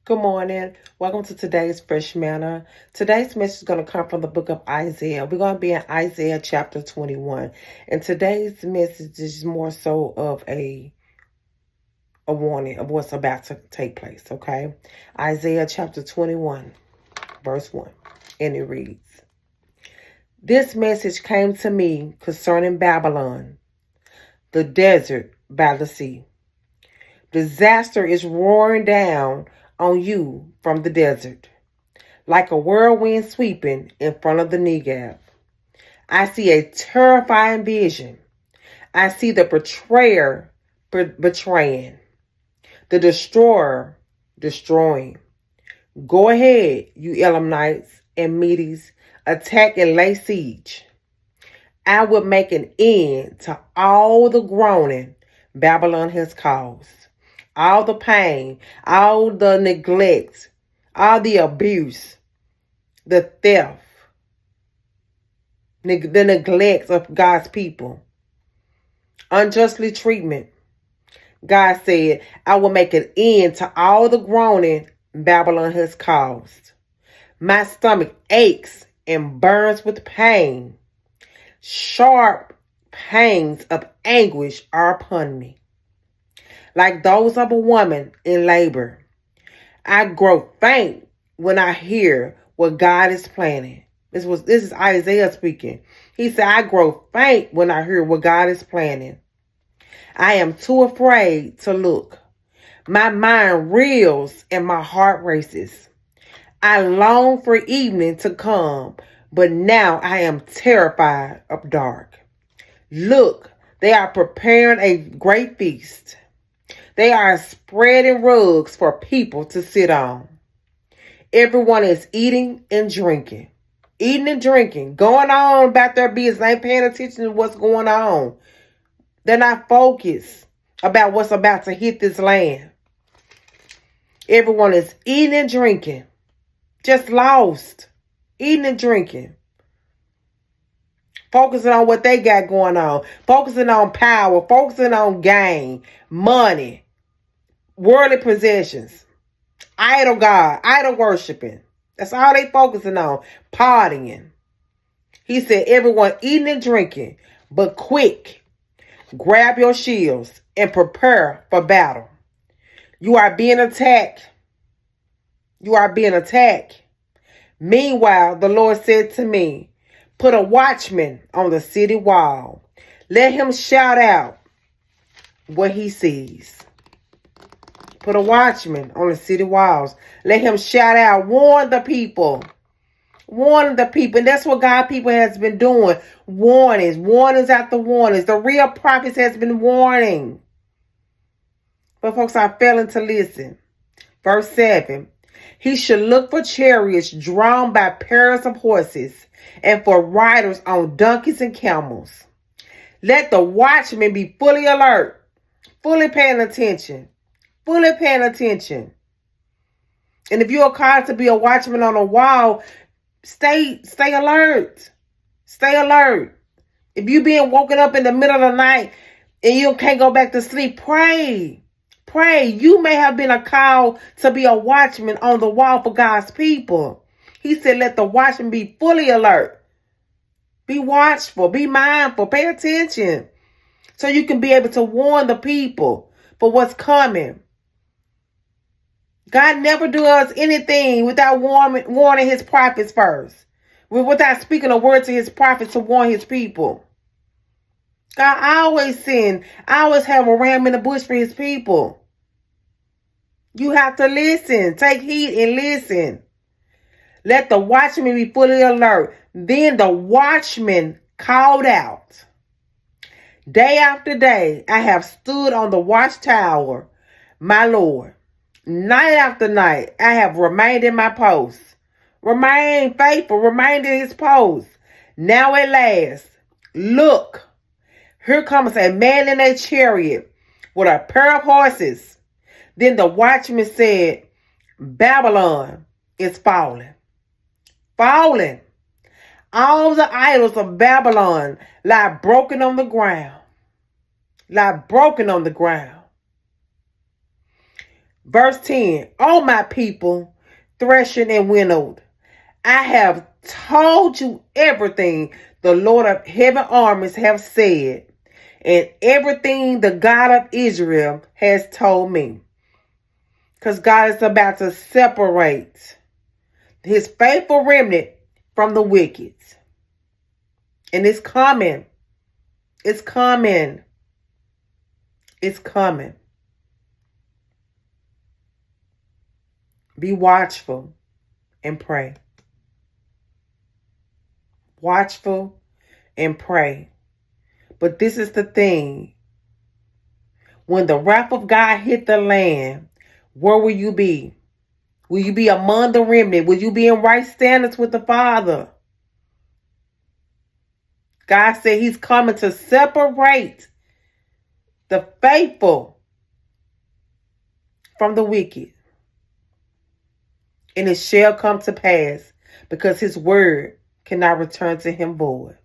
Good morning. Welcome to today's Fresh Manna. Today's message is going to come from the book of Isaiah. We're going to be in Isaiah chapter 21. And today's message is more so of a warning of what's about to take place, okay? Isaiah chapter 21, verse 1. And it reads, "This message came to me concerning Babylon, the desert by the sea. Disaster is roaring down on you from the desert, like a whirlwind sweeping in front of the Negev. I see a terrifying vision. I see the betrayer betraying, the destroyer destroying. Go ahead, you Elamites and Medes, attack and lay siege. I will make an end to all the groaning Babylon has caused, all the pain, all the neglect, all the abuse, the theft, the neglect of God's people, unjustly treatment. God said, I will make an end to all the groaning Babylon has caused. My stomach aches and burns with pain. Sharp pangs of anguish are upon me, like those of a woman in labor. I grow faint when I hear what God is planning." This is Isaiah speaking. He said, "I grow faint when I hear what God is planning. I am too afraid to look. My mind reels and my heart races. I long for evening to come, but now I am terrified of dark. Look, they are preparing a great feast. They are spreading rugs for people to sit on. Everyone is eating and drinking. Eating and drinking. Going on about their business. They ain't paying attention to what's going on. They're not focused about what's about to hit this land. Everyone is eating and drinking. Just lost. Eating and drinking. Focusing on what they got going on. Focusing on power. Focusing on gain. Money. Worldly possessions. Idol God. Idol worshiping. That's all they focusing on. Partying." He said, everyone eating and drinking. But quick. Grab your shields and prepare for battle. You are being attacked. You are being attacked. Meanwhile, the Lord said to me, put a watchman on the city wall. Let him shout out what he sees. Put a watchman on the city walls. Let him shout out. Warn the people. Warn the people. And that's what God people has been doing. Warnings. Warnings after warnings. The real prophets has been warning. But folks are failing to listen. Verse 7. He should look for chariots drawn by pairs of horses and for riders on donkeys and camels. Let the watchman be fully alert, fully paying attention. Fully paying attention. And if you're called to be a watchman on a wall, stay alert. Stay alert. If you're being woken up in the middle of the night and you can't go back to sleep, pray. Pray. You may have been a call to be a watchman on the wall for God's people. He said, let the watchman be fully alert. Be watchful. Be mindful. Pay attention. So you can be able to warn the people for what's coming. God never does anything without warning his prophets first. Without speaking a word to his prophets to warn his people. God always have a ram in the bush for his people. You have to listen. Take heed and listen. Let the watchman be fully alert. Then the watchman called out. Day after day, I have stood on the watchtower, my Lord. Night after night, I have remained in my post. Remain faithful, remain in his post. Now at last, look, here comes a man in a chariot with a pair of horses. Then the watchman said, Babylon is falling. Falling. All the idols of Babylon lie broken on the ground. Lie broken on the ground. Verse 10. O my people, threshing and winnowed, I have told you everything the Lord of heaven armies have said, and everything the God of Israel has told me. Because God is about to separate his faithful remnant from the wicked. And it's coming. It's coming. It's coming. Be watchful and pray. Watchful and pray. But this is the thing. When the wrath of God hit the land, where will you be? Will you be among the remnant? Will you be in right standards with the Father? God said he's coming to separate the faithful from the wicked. And it shall come to pass, because his word cannot return to him void.